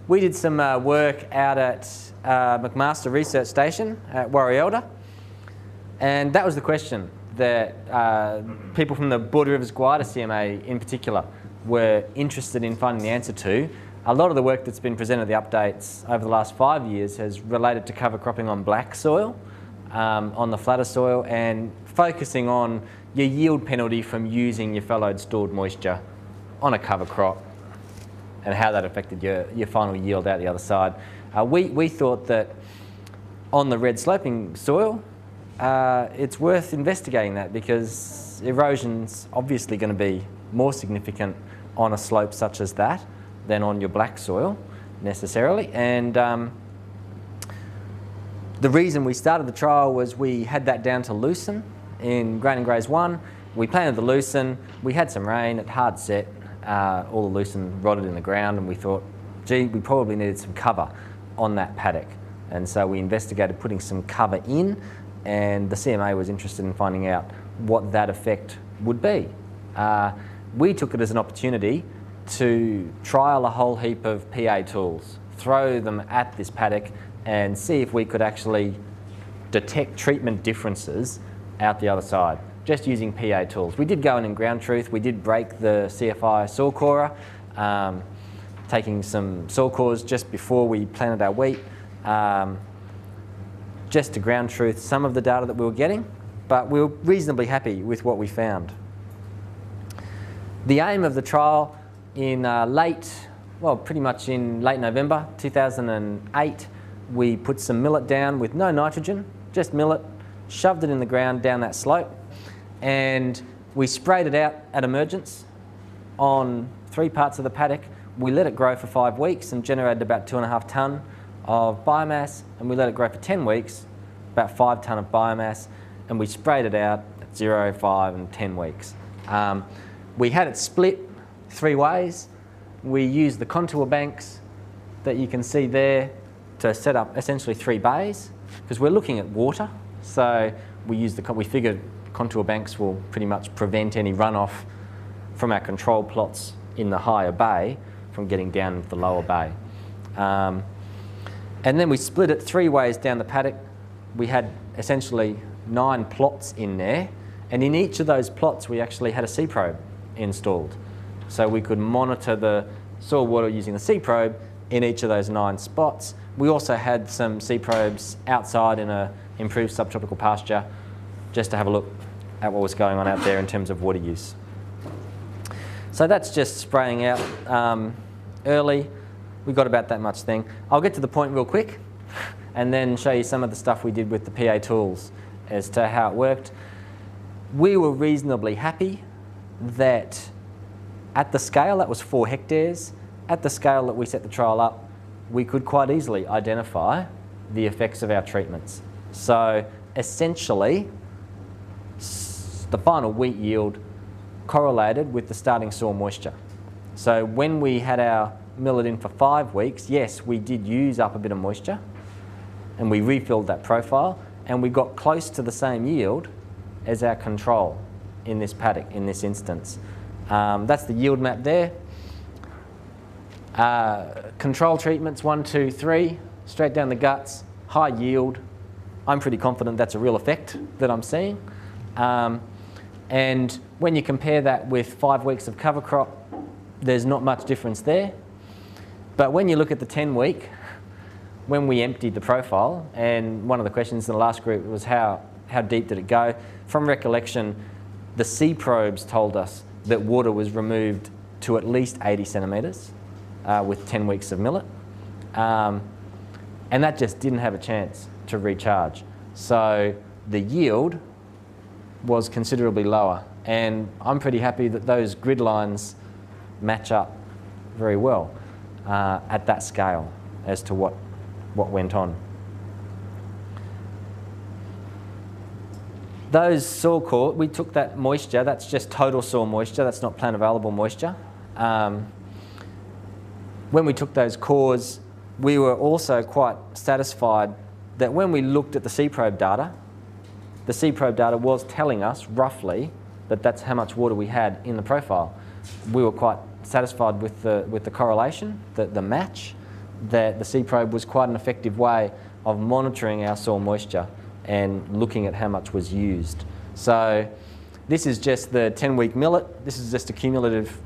We did some work out at McMaster Research Station at Warrielda, and that was the question that people from the Border Rivers Guida CMA in particular were interested in finding the answer to. A lot of the work that's been presented at the updates over the last 5 years has related to cover cropping on black soil, on the flatter soil, and focusing on your yield penalty from using your fallowed stored moisture on a cover crop and how that affected your final yield out the other side. We thought that on the red sloping soil, it's worth investigating that because erosion's obviously going to be more significant on a slope such as that than on your black soil necessarily. And the reason we started the trial was we had that down to lucerne in grain and graze 1. We planted the lucerne, we had some rain, it hard set, all the lucerne rotted in the ground, and we thought, gee, we probably needed some cover on that paddock. And so we investigated putting some cover in, and the CMA was interested in finding out what that effect would be. We took it as an opportunity to trial a whole heap of PA tools, throw them at this paddock and see if we could actually detect treatment differences out the other side, just using PA tools. We did go in ground truth, we did break the CFI soil corer, taking some soil cores just before we planted our wheat, just to ground truth some of the data that we were getting, but we were reasonably happy with what we found. The aim of the trial in pretty much in late November 2008, we put some millet down with no nitrogen, just millet, shoved it in the ground down that slope, and we sprayed it out at emergence on 3 parts of the paddock. We let it grow for 5 weeks and generated about 2.5 tonne of biomass, and we let it grow for 10 weeks, about 5 tonne of biomass, and we sprayed it out at 0, 5 and 10 weeks. We had it split 3 ways. We used the contour banks that you can see there to set up essentially 3 bays, because we're looking at water. So we figured contour banks will pretty much prevent any runoff from our control plots in the higher bay from getting down into the lower bay. And then we split it 3 ways down the paddock. We had essentially 9 plots in there, and in each of those plots we actually had a sea probe installed. So we could monitor the soil water using the sea probe in each of those 9 spots. We also had some sea probes outside in an improved subtropical pasture just to have a look at what was going on out there in terms of water use. So that's just spraying out early. We got about that much thing. I'll get to the point real quick and then show you some of the stuff we did with the PA tools as to how it worked. We were reasonably happy that at the scale, that was 4 hectares, at the scale that we set the trial up, we could quite easily identify the effects of our treatments. So essentially, the final wheat yield correlated with the starting soil moisture. So when we had our millet in for 5 weeks, yes, we did use up a bit of moisture and we refilled that profile and we got close to the same yield as our control in this paddock in this instance. That's the yield map there. Control treatments 1, 2, 3, straight down the guts, high yield. I'm pretty confident that's a real effect that I'm seeing. And when you compare that with 5 weeks of cover crop, there's not much difference there. But when you look at the 10 week, when we emptied the profile, and one of the questions in the last group was how deep did it go? From recollection, the sea probes told us that water was removed to at least 80 centimetres with 10 weeks of millet. And that just didn't have a chance to recharge. So the yield was considerably lower. And I'm pretty happy that those grid lines match up very well at that scale as to what went on. Those soil cores, we took that moisture, that's just total soil moisture, that's not plant available moisture. When we took those cores, we were also quite satisfied that when we looked at the sea probe data was telling us roughly that that's how much water we had in the profile. We were quite satisfied with the correlation, the match that the seed probe was quite an effective way of monitoring our soil moisture and looking at how much was used. So this is just the 10-week millet. This is just a cumulative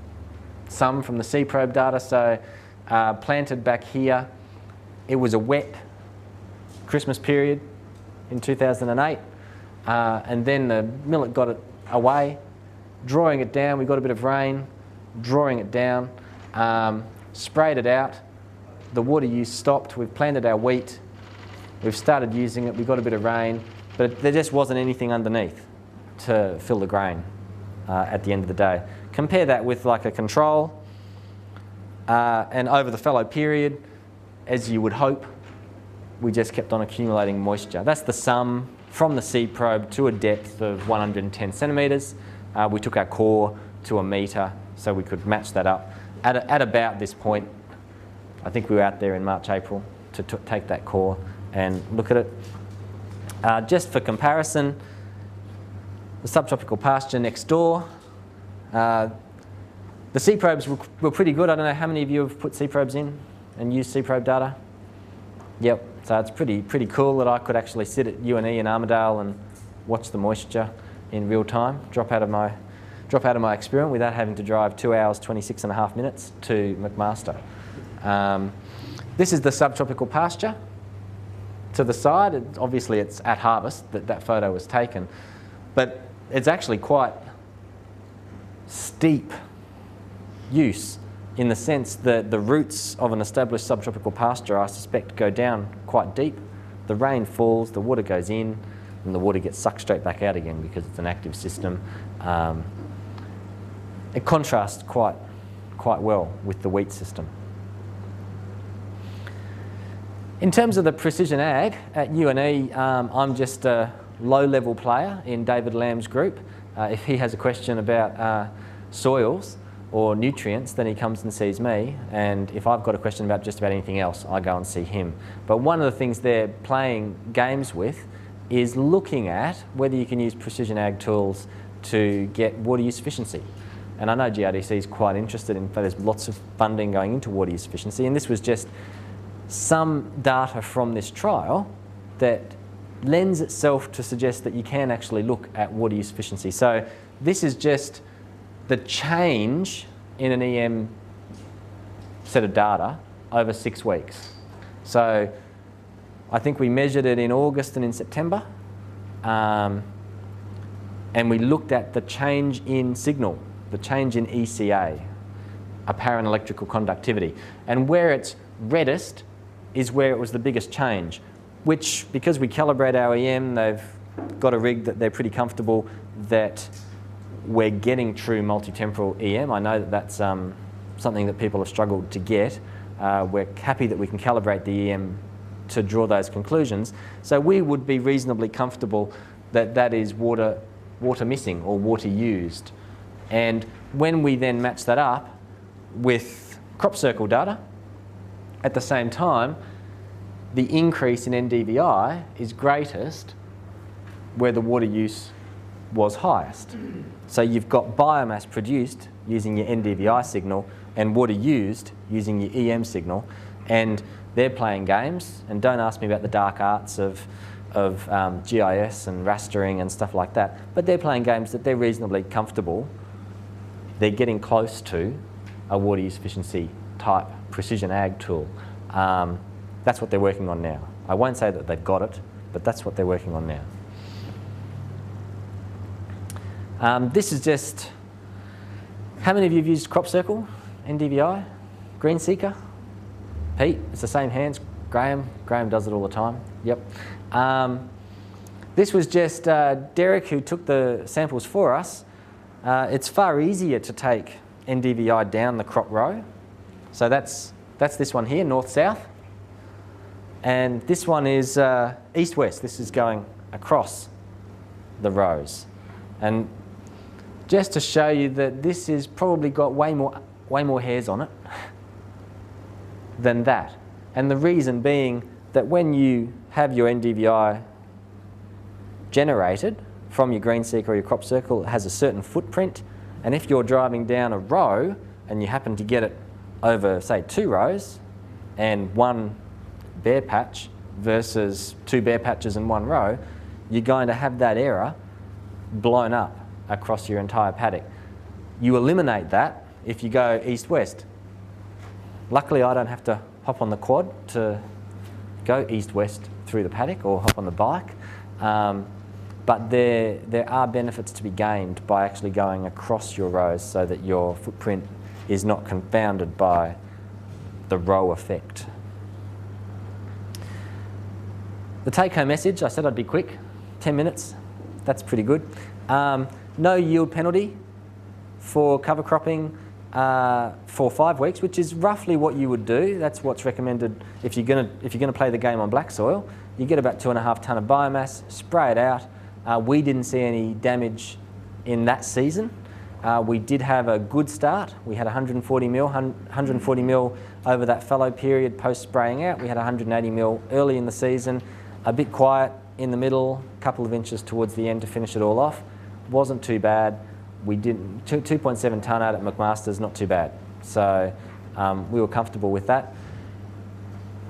sum from the seed probe data. So planted back here, it was a wet Christmas period in 2008, and then the millet got it away, drawing it down. We got a bit of rain, drawing it down, sprayed it out. The water use stopped. We've planted our wheat. We've started using it. We got a bit of rain, but there just wasn't anything underneath to fill the grain at the end of the day. Compare that with like a control, and over the fallow period, as you would hope, we just kept on accumulating moisture. That's the sum from the seed probe to a depth of 110 centimetres. We took our core to a metre so we could match that up. At about this point, I think we were out there in March, April to take that core and look at it. Just for comparison, the subtropical pasture next door, the seed probes were pretty good. I don't know how many of you have put seed probes in and used seed probe data? Yep, so it's pretty cool that I could actually sit at UNE in Armidale and watch the moisture in real time, drop out of my experiment without having to drive 2 hours, 26 and a half minutes to McMaster. This is the subtropical pasture. To the side, obviously it's at harvest that photo was taken, but it's actually quite steep use in the sense that the roots of an established subtropical pasture, I suspect, go down quite deep. The rain falls, the water goes in, and the water gets sucked straight back out again because it's an active system. It contrasts quite well with the wheat system. In terms of the precision ag, at UNE, I'm just a low-level player in David Lamb's group. If he has a question about soils or nutrients, then he comes and sees me, and if I've got a question about just about anything else, I go and see him. But one of the things they're playing games with is looking at whether you can use precision ag tools to get water use efficiency. And I know GRDC is quite interested in, there's lots of funding going into water use efficiency, and this was just some data from this trial that lends itself to suggest that you can actually look at water use efficiency. So this is just the change in an EM set of data over 6 weeks. So I think we measured it in August and in September, and we looked at the change in signal, the change in ECA, apparent electrical conductivity. And where it's reddest is where it was the biggest change, which, because we calibrate our EM, they've got a rig that they're pretty comfortable that we're getting true multi-temporal EM. I know that that's something that people have struggled to get. We're happy that we can calibrate the EM to draw those conclusions. So we would be reasonably comfortable that that is water missing or water used. And when we then match that up with crop circle data, at the same time, the increase in NDVI is greatest where the water use was highest. So you've got biomass produced using your NDVI signal and water used using your EM signal, and they're playing games. And don't ask me about the dark arts of GIS and rastering and stuff like that, but they're playing games that they're reasonably comfortable. They're getting close to a water use efficiency type precision ag tool. That's what they're working on now. I won't say that they've got it, but that's what they're working on now. This is just, how many of you have used Crop Circle, NDVI, Green Seeker? Pete, it's the same hands. Graham does it all the time. Yep. This was just Derek, who took the samples for us. It's far easier to take NDVI down the crop row. So that's this one here, north-south. And this one is east-west. This is going across the rows. And just to show you that this has probably got way more hairs on it than that. And the reason being that when you have your NDVI generated from your Green Seeker or your Crop Circle, it has a certain footprint. And if you're driving down a row and you happen to get it over, say, 2 rows, and one bare patch versus two bare patches in one row, you're going to have that error blown up across your entire paddock. You eliminate that if you go east-west. Luckily, I don't have to hop on the quad to go east-west through the paddock or hop on the bike. But there are benefits to be gained by actually going across your rows so that your footprint is not confounded by the row effect. The take-home message, I said I'd be quick, 10 minutes, that's pretty good. No yield penalty for cover cropping for 5 weeks, which is roughly what you would do. That's what's recommended if you're gonna play the game on black soil. You get about 2.5 tonne of biomass, spray it out. We didn't see any damage in that season. We did have a good start. We had 140 mil over that fallow period post spraying out. We had 180 mil early in the season, a bit quiet in the middle, a couple of inches towards the end to finish it all off. Wasn't too bad. We did 2.7 tonne out at McMaster's, not too bad. So we were comfortable with that.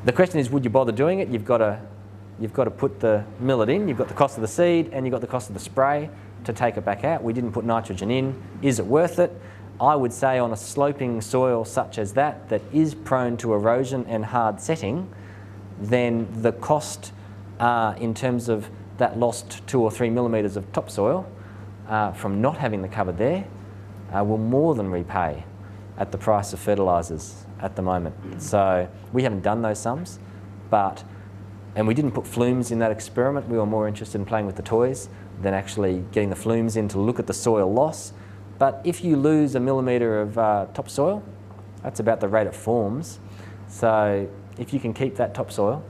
The question is, would you bother doing it? You've got to put the millet in, you've got the cost of the seed, and you've got the cost of the spray to take it back out. We didn't put nitrogen in. Is it worth it? I would say on a sloping soil such as that, that is prone to erosion and hard setting, then the cost in terms of that lost 2 or 3 millimetres of topsoil from not having the cover there will more than repay at the price of fertilisers at the moment. So we haven't done those sums, and we didn't put flumes in that experiment. We were more interested in playing with the toys than actually getting the flumes in to look at the soil loss. But if you lose a millimetre of topsoil, that's about the rate it forms. So if you can keep that topsoil,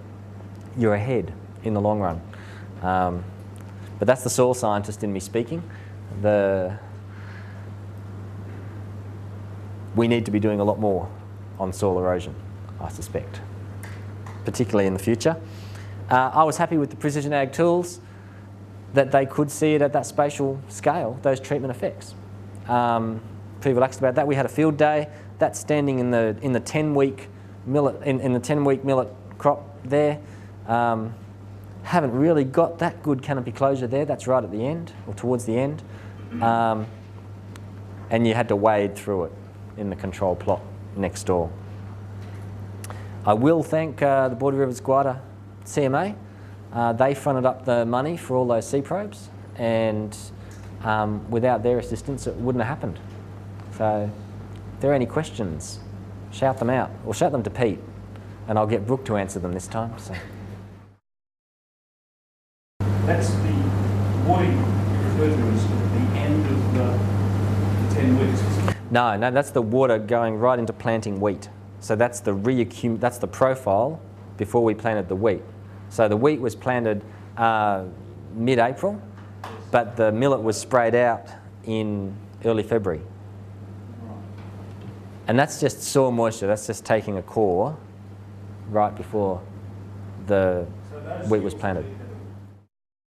you're ahead in the long run. But that's the soil scientist in me speaking. We need to be doing a lot more on soil erosion, I suspect, particularly in the future. I was happy with the Precision Ag tools that they could see it at that spatial scale, those treatment effects. Pretty relaxed about that. We had a field day. That's standing in the 10-week millet in the 10-week millet crop there. Haven't really got that good canopy closure there. That's right at the end or towards the end, and you had to wade through it in the control plot next door. I will thank the Border Rivers Guada CMA. They fronted up the money for all those sea probes, and without their assistance it wouldn't have happened. So if there are any questions, shout them out, or shout them to Pete, and I'll get Brooke to answer them this time. So. That's the watering you referred to as the end of the 10 weeks. No, that's the water going right into planting wheat. So that's the that's the profile before we planted the wheat. So the wheat was planted mid-April, but the millet was sprayed out in early February. And that's just soil moisture. That's just taking a core right before the wheat was planted.